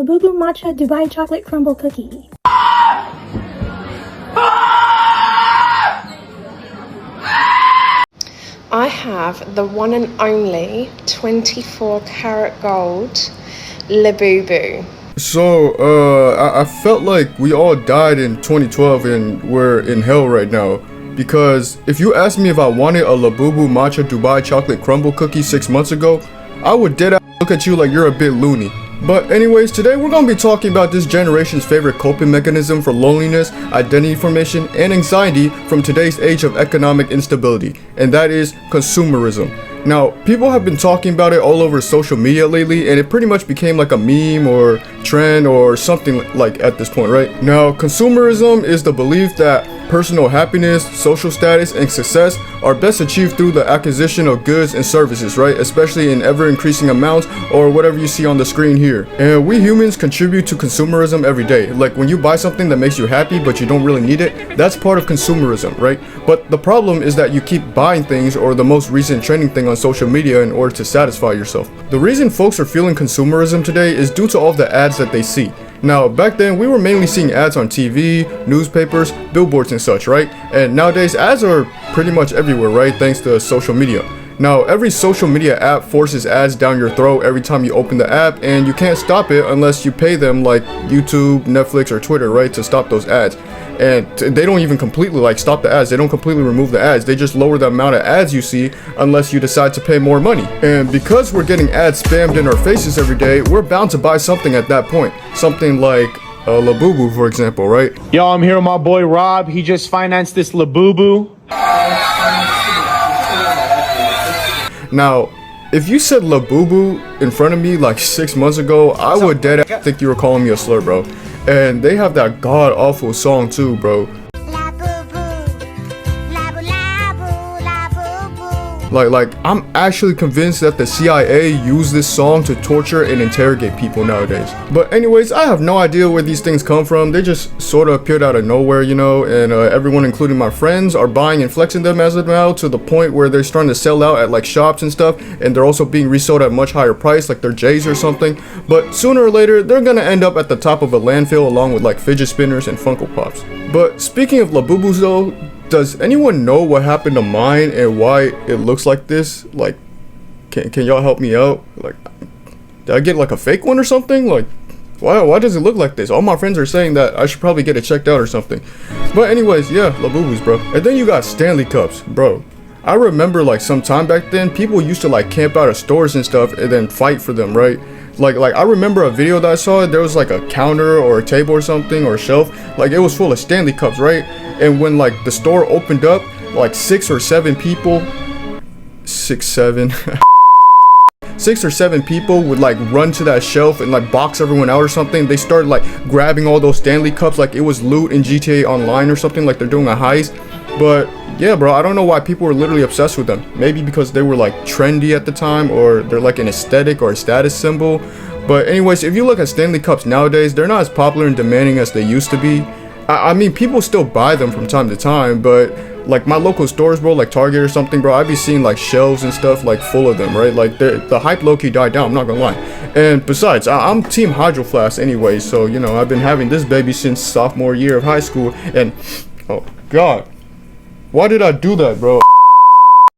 Labubu Matcha Dubai Chocolate Crumble Cookie. I have the one and only 24 karat gold Labubu. So, I felt like we all died in 2012 and we're in hell right now. Because if you asked me if I wanted a Labubu Matcha Dubai Chocolate Crumble Cookie 6 months ago, I would dead ass look at you like you're a bit loony. But anyways, today we're going to be talking about this generation's favorite coping mechanism for loneliness, identity formation, and anxiety from today's age of economic instability, and that is consumerism. Now, people have been talking about it all over social media lately, and it pretty much became like a meme or trend or something like at this point, right? Now, consumerism is the belief that personal happiness, social status, and success are best achieved through the acquisition of goods and services, right? Especially in ever-increasing amounts or whatever you see on the screen here. And we humans contribute to consumerism every day. Like when you buy something that makes you happy but you don't really need it, that's part of consumerism, right? But the problem is that you keep buying things or the most recent trending thing on social media in order to satisfy yourself. The reason folks are feeling consumerism today is due to all the ads that they see. Now, back then, we were mainly seeing ads on TV, newspapers, billboards and such, right? And nowadays, ads are pretty much everywhere, right? Thanks to social media. Now, every social media app forces ads down your throat every time you open the app, and you can't stop it unless you pay them like YouTube, Netflix, or Twitter, right? To stop those ads. And they don't even completely like stop the ads. They don't completely remove the ads. They just lower the amount of ads you see unless you decide to pay more money. And because we're getting ads spammed in our faces every day, we're bound to buy something at that point. Something like a Labubu, for example, right? Yo, I'm here with my boy Rob. He just financed this Labubu. Now, if you said Labubu in front of me like 6 months ago, I would dead think you were calling me a slur, bro. And they have that god-awful song too, bro. Like, I'm actually convinced that the CIA used this song to torture and interrogate people nowadays. But anyways, I have no idea where these things come from. They just sort of appeared out of nowhere, you know, and everyone, including my friends, are buying and flexing them as of now to the point where they're starting to sell out at like shops and stuff, and they're also being resold at much higher price, like they're J's or something. But sooner or later, they're gonna end up at the top of a landfill along with like fidget spinners and Funko Pops. But speaking of Labubus though, does anyone know what happened to mine and why it looks like this? Like, can y'all help me out? Like, did I get like a fake one or something? Like, why does it look like this? All my friends are saying that I should probably get it checked out or something. But anyways, yeah, Labubus, bro. And then you got Stanley cups, bro. I remember like some time back then, people used to like camp out of stores and stuff and then fight for them, right? Like I remember a video that I saw, there was like a counter or a table or something or a shelf, like it was full of Stanley cups, right? And when like the store opened up, like 6 or 7 people, 6 or 7 people would like run to that shelf and like box everyone out or something. They started like grabbing all those Stanley cups like it was loot in GTA Online or something, like they're doing a heist. But yeah, bro, I don't know why people were literally obsessed with them. Maybe because they were like trendy at the time, or they're like an aesthetic or a status symbol. But anyways, if you look at Stanley cups nowadays, they're not as popular and demanding as they used to be. I mean, people still buy them from time to time, but like my local stores, bro, like Target or something, bro, I'd be seeing like shelves and stuff like full of them, right? Like the hype low-key died down, I'm not gonna lie. And besides, I'm team Hydro Flask anyway, so you know, I've been having this baby since sophomore year of high school. And oh god, why did I do that, bro?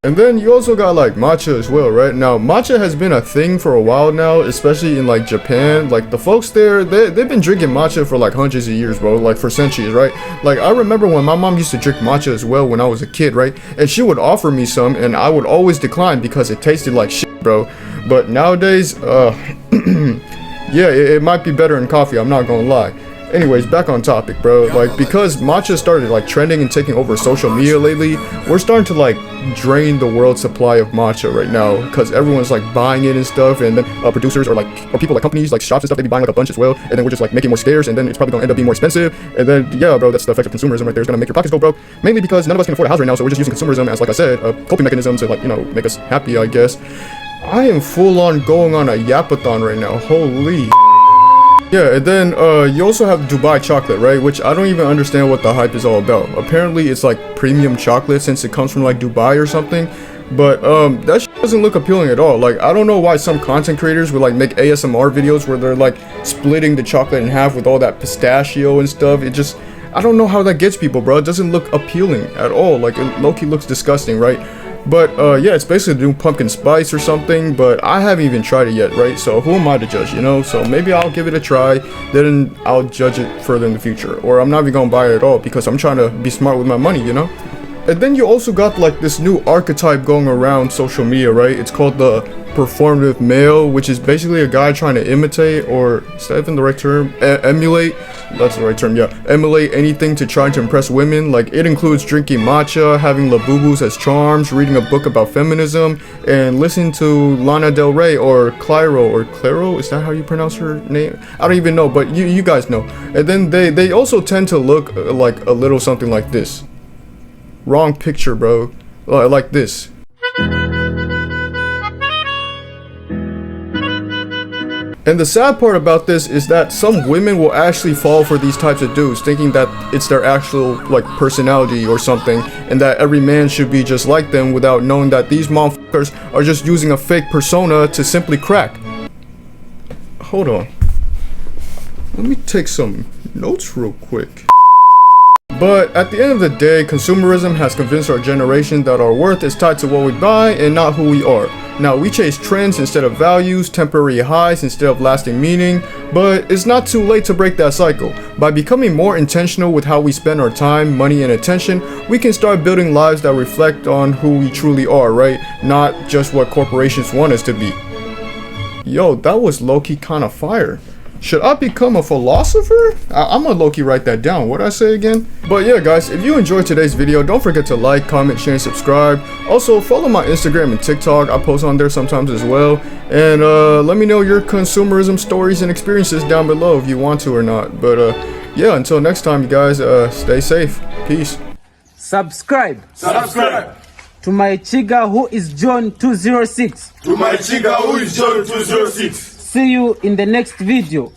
And then you also got like matcha as well, right? Now matcha has been a thing for a while now, especially in like Japan. Like the folks there, they've been drinking matcha for like hundreds of years, bro, like for centuries, right? Like I remember when my mom used to drink matcha as well when I was a kid, right? And she would offer me some and I would always decline because it tasted like shit, bro. But nowadays, yeah, it might be better in coffee, I'm not gonna lie. Anyways, back on topic, bro. Like, because matcha started like trending and taking over social media lately, we're starting to like drain the world's supply of matcha right now, because everyone's like buying it and stuff, and then producers or people like companies like shops and stuff, they be buying like a bunch as well, and then we're just like making more scarce, and then it's probably gonna end up being more expensive, and then yeah, bro, that's the effect of consumerism right there. It's gonna make your pockets go broke, mainly because none of us can afford a house right now, so we're just using consumerism as, like I said, a coping mechanism to, like, you know, make us happy, I guess. I am full on going on a yapathon right now, holy. Yeah, and then you also have Dubai chocolate, right? Which I don't even understand what the hype is all about. Apparently it's like premium chocolate since it comes from like Dubai or something. But that shit doesn't look appealing at all. Like, I don't know why some content creators would like make ASMR videos where they're like splitting the chocolate in half with all that pistachio and stuff. It just, I don't know how that gets people, bro. It doesn't look appealing at all. Like, it low-key looks disgusting, right? But yeah, it's basically doing pumpkin spice or something, but I haven't even tried it yet, right? So who am I to judge, you know? So maybe I'll give it a try, then I'll judge it further in the future. Or I'm not even gonna buy it at all because I'm trying to be smart with my money, you know? And then you also got like this new archetype going around social media, right? It's called the performative male, which is basically a guy trying to imitate, or is that even the right term? Emulate? That's the right term, yeah. Emulate anything to try to impress women. Like, it includes drinking matcha, having Labubus as charms, reading a book about feminism, and listening to Lana Del Rey or Clairo, is that how you pronounce her name? I don't even know, but you guys know. And then they also tend to look like a little something like this. Wrong picture, bro. Like this. And the sad part about this is that some women will actually fall for these types of dudes, thinking that it's their actual like personality or something, and that every man should be just like them, without knowing that these motherfuckers are just using a fake persona to simply crack. Hold on. Let me take some notes real quick. But at the end of the day, consumerism has convinced our generation that our worth is tied to what we buy and not who we are. Now, we chase trends instead of values, temporary highs instead of lasting meaning, but it's not too late to break that cycle. By becoming more intentional with how we spend our time, money, and attention, we can start building lives that reflect on who we truly are, right? Not just what corporations want us to be. Yo, that was low-key kind of fire. Should I become a philosopher? I'm gonna low-key write that down. What did I say again? But yeah, guys, if you enjoyed today's video, don't forget to like, comment, share, and subscribe. Also, follow my Instagram and TikTok. I post on there sometimes as well. And let me know your consumerism stories and experiences down below if you want to or not. But yeah, until next time, you guys, stay safe. Peace. Subscribe to my Chiga who is John 206. See you in the next video.